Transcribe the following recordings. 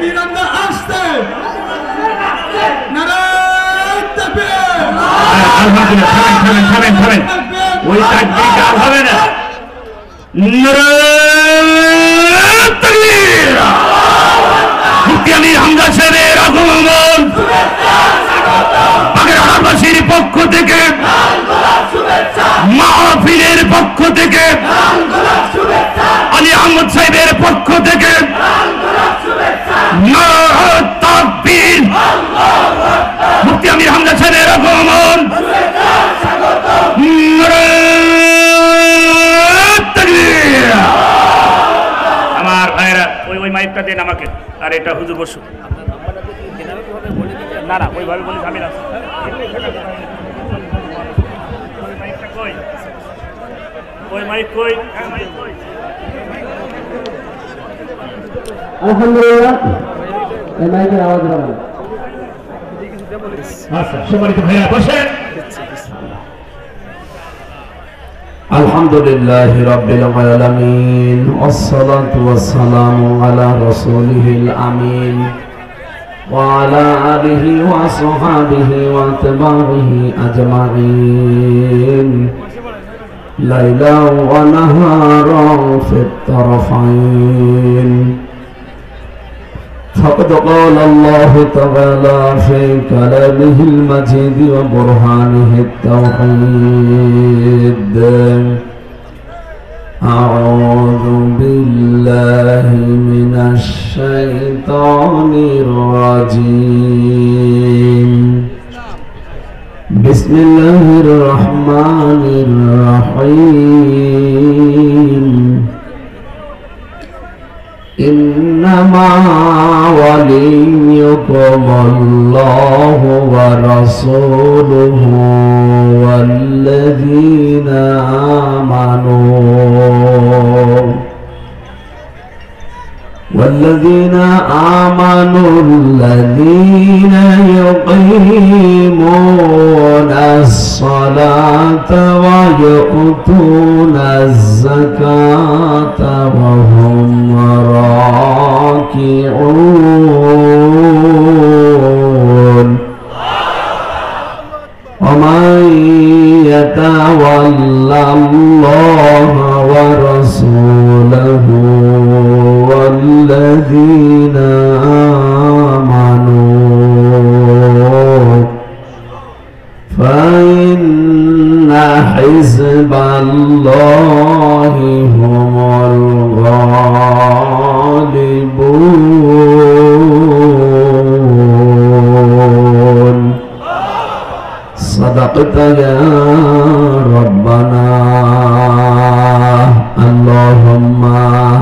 নিরঙ্গ আসতে নারায়ণ তাকবীর আলহামদুলিল্লাহ থামেন ওই তাকবীর আর হবে না নারায়ণ তাকবীর মুফতি আমির হামজা সাহেবের আগমন বাগেরহাটবাসীর পক্ষ থেকে মাহফিলের পক্ষ থেকে আলী আহমদ সাহেবের পক্ষ থেকে নারায়ণ তাকবীর মুফতি আমির হামজা সাহেবের আগমন নারায়ণ তাকবীর। আমার ভাইরা ওই মাইকটা দেন আমাকে, আর এটা হুজুর বসু না ওইভাবে বলি আমি না ওই মাইক কই আলহামদুলিল্লাহ এই মাইকের আওয়াজ বাড়ান। আচ্ছা সম্মানিত ভাইরা বসেন। আলহামদুলিল্লাহি রাব্বিল আলামিন ওয়াসসালাতু ওয়াসসালামু আলা রাসূলিহিল আমিন ওয়া আলা আলিহি ওয়া সাহবিহি ওয়া তাবিহি আজমাইন লাইলা ওয়া নাহারা ফিত তারফাইন فقد قال الله تعالى في كلامه المجيد وبرهانه التوحيد أعوذ بالله من الشيطان الرجيم بسم الله الرحمن الرحيم إنما وليكم الله ورسوله والذين آمنوا الذين يقيمون الصلاة ويؤتون الزكاة وهم راكعون ومن يتولى الله ورسوله والذين آمنوا فإن حزب الله هم الغالبون صدقت يا ربنا اللهم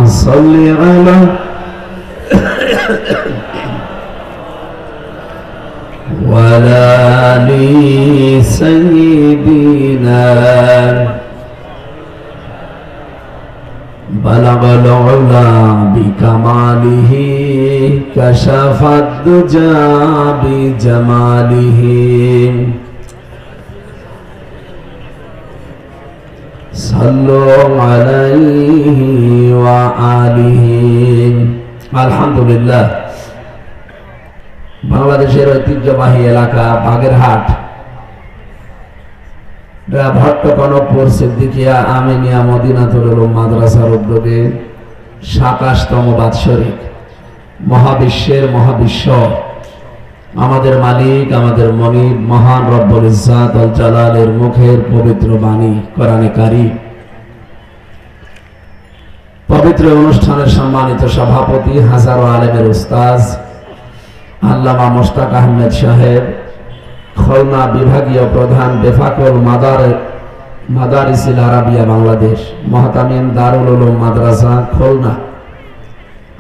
صل على وعلى آل سيدنا بلغ العلا بكماله كشف الدجى بجماله صلوا عليه وآله الحمد لله বাংলাদেশের ঐতিহ্যবাহী এলাকা বাগেরহাট ভট্টকনকপুর সিদ্দিকিয়া আমিনিয়া মদিনাতুল উলুম মাদ্রাসার উদ্যোগে ২৭তম বাৎসরিক মহাবিশ্বের মহাবিশ্ব আমাদের মালিক আমাদের মনিব মহান রব্বুল ইজ্জাত ওয়াল জালালের মুখের পবিত্র বাণী কোরআনে কারীম পবিত্র অনুষ্ঠানের সম্মানিত সভাপতি হাজারো আলেমের উস্তাদ আল্লামা মোশতাক আহমেদ সাহেব খুলনা বিভাগীয় প্রধান বেফাকুল মাদারিসিল আরাবিয়া বাংলাদেশ মহতামিম দারুল উলুম মাদ্রাসা খুলনা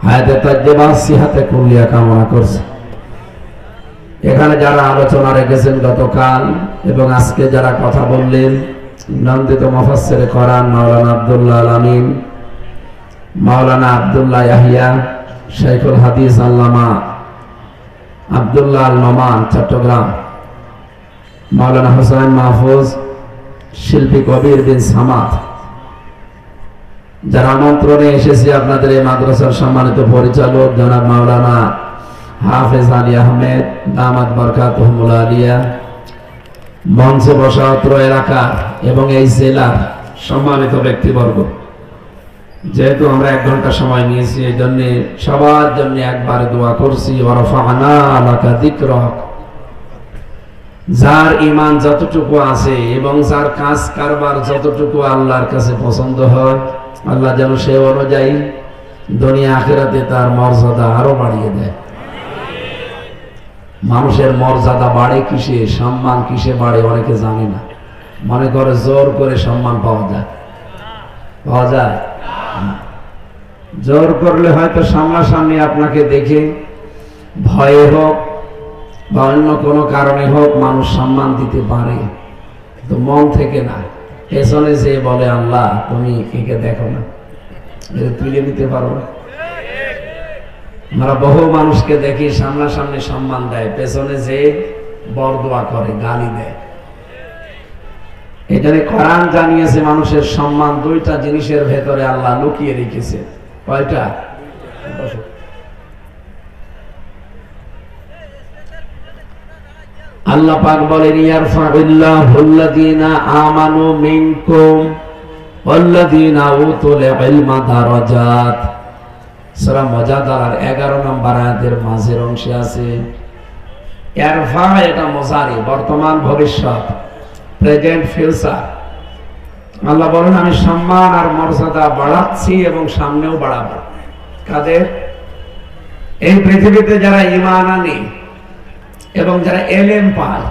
হায়াতে তাজ্জেবা সিহাতে কুল্লিয়া কামনা করছে। এখানে যারা আলোচনা রেখেছেন গতকাল এবং আজকে যারা কথা বললেন নন্দিত মুফাসসির কোরআন মাওলানা আব্দুল্লাহ আল আমিন মাওলানা আব্দুল্লাহ ইয়াহিয়া শাইখুল হাদিস আল্লামা আব্দুল্লাহ আল নোমান চট্টগ্রাম মাওলানা হুসাইন মাহফুজ শিল্পী কবির বিন সামাদ যারা আমন্ত্রণে এসেছি আপনাদের এই মাদ্রাসার সম্মানিত পরিচালক জনাব মাওলানা হাফেজ আলী আহমেদ দামাত বরকাতুহুল আলিয়া, মঞ্চে বসা অত্র এলাকা এবং এই জেলার সম্মানিত ব্যক্তিবর্গ, যেহেতু আমরা 1 ঘন্টা সময় নিয়েছি এই জন্য সবার জন্য একবারে দোয়া করছি। ওয়ারফা'না লাকা যিকরাক, যার ঈমান যতটুকু আছে এবং যার কাজ কারবার যতটুকু আল্লাহর কাছে পছন্দ হয়, আল্লাহ যেন সে অনুযায়ী দুনিয়া আখিরাতে তার মর্যাদা আরো বাড়িয়ে দেয়। মানুষের মর্যাদা বাড়ে কিসে, সম্মান কিসে বাড়ে অনেকে জানে না, মনে করে জোর করে সম্মান পাওয়া যায়। পাওয়া যায় জোর করলে হয়তো সামনাসামনি আপনাকে দেখে ভয়ে হোক বা অন্য কোনো কারণে হোক মানুষ সম্মান দিতে পারে, তো মন থেকে না, পেছনে যে বলে আল্লাহ তুমি একে দেখো না, এটা তুলে নিতে পারো না। আমরা বহু মানুষকে দেখি সামনাসামনি সম্মান দেয়, পেছনে যে বরদোয়া করে, গালি দেয়। এখানে কোরআন জানিয়েছে মানুষের সম্মান 2টা জিনিসের ভেতরে আল্লাহ লুকিয়ে রেখেছে। কয়টা? আল্লাহ পাক বলেন ইয়ারফাউল্লাহুল্লাযীনা আমানু মিনকুম ওয়াল্লাযীনা উতুল ইলমা দারাজাত। সূরা মুজাদালার 11 নম্বর আয়াতের মাঝের অংশে আছে ইয়ারফা, এটা মুজারি, বর্তমান ভবিষ্যৎ, প্রেজেন্ট ফিউচার। আল্লাহ বলেন আমি সম্মান আর মর্যাদা বাড়াচ্ছি এবং সামনেও বাড়াবো। কাদের? এই পৃথিবীতে যারা ঈমান আনে এবং যারা এলেম পায়,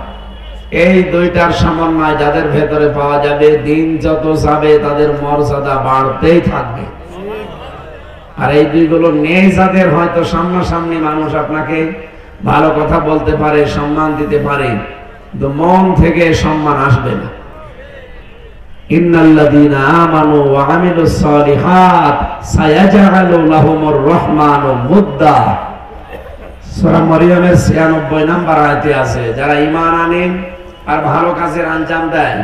এই 2টার সমন্বয় যাদের ভেতরে পাওয়া যাবে, দিন যত যাবে তাদের মর্যাদা বাড়তেই থাকবে। আর এই 2গুলো নেই যাদের, হয়তো সামনাসামনি মানুষ আপনাকে ভালো কথা বলতে পারে, সম্মান দিতে পারে, কিন্তু মন থেকে সম্মান আসবে না। ইন্নাল্লাযীনা আমানু ওয়া আমিলুস সালিহাত সায়াজআলু লাহুমুর রহমানু মুদ্দা। সূরা মারইয়ামের 96 নম্বর আয়াতে আছে, যারা ঈমান আনে আর ভালো কাজের আঞ্জাম দেয়,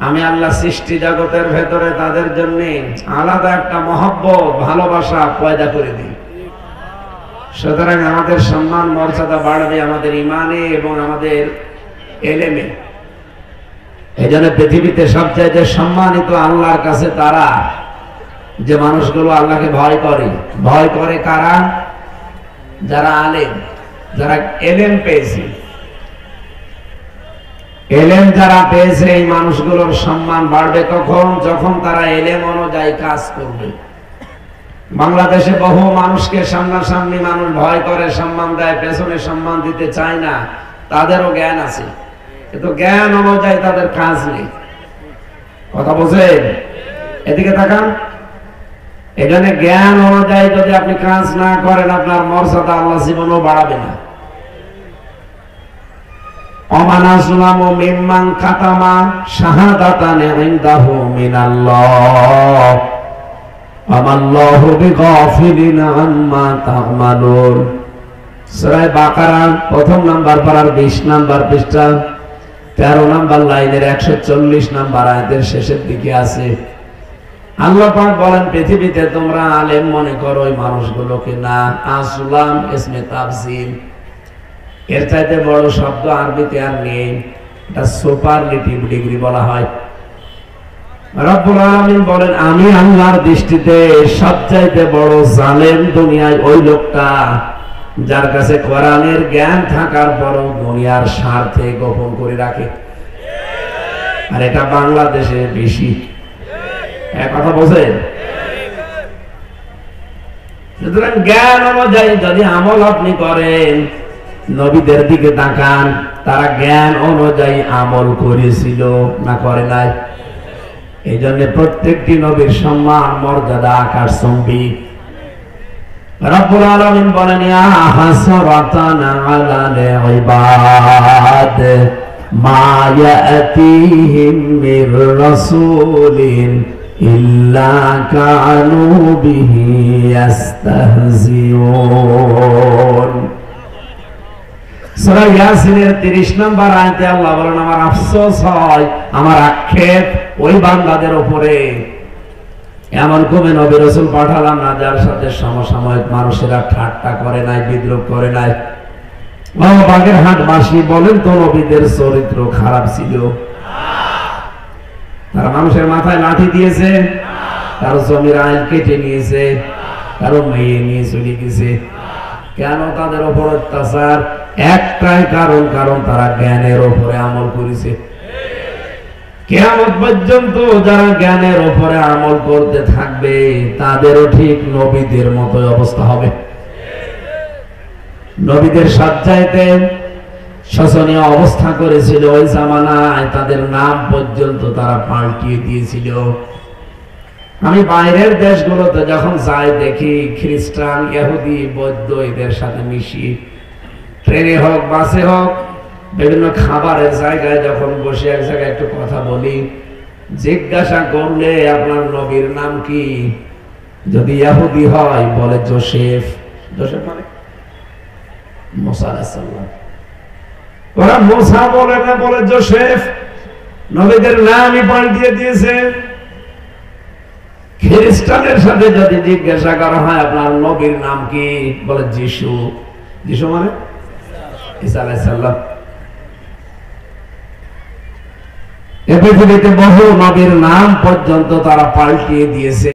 আমি আল্লাহ সৃষ্টি জগতের ভেতরে তাদের জন্য আলাদা একটা মহব্বত, ভালোবাসা পয়দা করে দিই। সুতরাং আমাদের সম্মান মর্যাদা বাড়বে আমাদের ঈমানে এবং আমাদের এলেমে। এই জন্য পৃথিবীতে সবচাইতে সম্মানিত আল্লাহর কাছে তারা, যে মানুষগুলো আল্লাহকে ভয় করে। ভয় করে কারা? যারা আলেম, যারা এলেম পেয়েছে। এলেম যারা পেয়েছে এই মানুষগুলোর সম্মান বাড়বে কখন? যখন তারা এলেম অনুযায়ী কাজ করবে। বাংলাদেশে বহু মানুষকে সামনাসামনি মানুষ ভয় করে, সম্মান দেয়, পেছনে সম্মান দিতে চায় না। তাদেরও জ্ঞান আছে, কিন্তু জ্ঞান অনুযায়ী তাদের কাজ নেই। কথা বুঝেন? এদিকে তাকান। এখানে জ্ঞান অনুযায়ী যদি আপনি কাজ না করেন, আপনার মর্যাদা আল্লাহ জীবনও বাড়াবে না। ওমান আসলামু মিম্মান কাতামা শাহাদাতান ইনদাহু মিনাল্লাহ আমাল্লাহু বিগাফিলিন আম্মা তা'মালুন। সূরা বাকারা 1 নম্বর পারার 20 নম্বর পৃষ্ঠা 13 নম্বর লাইনের 140 নম্বর আয়াতের শেষের দিকে আছে। আল্লাহ পাক বলেন পৃথিবীতে তোমরা আলেম মনে করো ওই মানুষগুলোকে না। আসলাম ইসমে তাফসীর, এর চাইতে বড় শব্দ আরবিতে আর নেই, এটা সুপারলেটিভ ডিগ্রি বলা হয়। রব্বুল আলামিন বলেন আমি আল্লাহর দৃষ্টিতে সবচাইতে বড় জালেম দুনিয়ায় ওই লোকটা যার কাছে কোরআনের জ্ঞান থাকার পরও দুনিয়ার স্বার্থে গোপন করে রাখে। আর এটা বাংলাদেশে বেশি। এক কথা বোঝেন? সুতরাং জ্ঞান অনুযায়ী যদি আমল আপনি করেন, নবীদের দিকে তাকান, তারা জ্ঞান অনুযায়ী আমল করেছিল না করে নাই? এই জন্য প্রত্যেকটি নবীর সম্মান মর্যাদা আকাশচুম্বী। রব্বুল আলামিন বলেন ইয়া হাসরাতান আলাল ইবাদ মা ইয়াতিহিম মির রাসূলিন ইল্লা কানু বিহি ইস্তাহজিউন। সূরা ইয়াসিনের 30 নম্বর আয়াতে আল্লাহ বলেন আমার আফসোস হয়, আমার আক্ষেপ ওই বান্দাদের উপরে এমন কোন নবী রাসূল পাঠালাম না যার সাথে সমসাময়িক মানুষেরা ঠাট্টা করে নাই, বিদ্রুপ করে নাই। বাগেরহাট বাসী বলেন তো নবীদের চরিত্র খারাপ ছিল? তারা মানুষের মাথায় লাঠি দিয়েছে, কারো জমির আইল কেটে নিয়েছে, কারো মেয়ে নিয়ে চলে গেছে। কেন তাদের উপর অত্যাচার? একটাই কারণ, কারণ তারা জ্ঞানের উপরে আমল করেছে। কিয়ামত পর্যন্ত যারা জ্ঞানের উপরে আমল করতে থাকবে তাদেরও ঠিক নবীদের মতো অবস্থা হবে। নবীদের সজ্জাইতে শোচনীয় অবস্থা করেছিল ওই জামানায়, তাদের নাম পর্যন্ত তারা পাল্টিয়ে দিয়েছিল। আমি বাইরের দেশগুলোতে যখন যাই দেখি খ্রিস্টান, ইহুদি, বৌদ্ধ এদের সাথে মিশি, ট্রেনে হোক বাসে হোক বিভিন্ন খাবারের জায়গায় যখন বসে এক জায়গায় একটু কথা বলি, জিজ্ঞাসা করলে আপনার নবীর নাম কি, যদি ইহুদি হয় বলে জোসেফ। জোসেফ মানে মুসা আলাইহিস সালাম। ওরা মুসা বলে না, বলে জোসেফ। নবীদের নামই পাল্টিয়ে দিয়েছে। খ্রিস্টানের সাথে যদি জিজ্ঞাসা করা হয় আপনার নবীর নাম কি, বলে যিশু। যিশু মানে ঈসা আলাইহিস সালাম। এ পৃথিবীতে বহু নবীর নাম পর্যন্ত তারা পাল্টিয়ে দিয়েছে।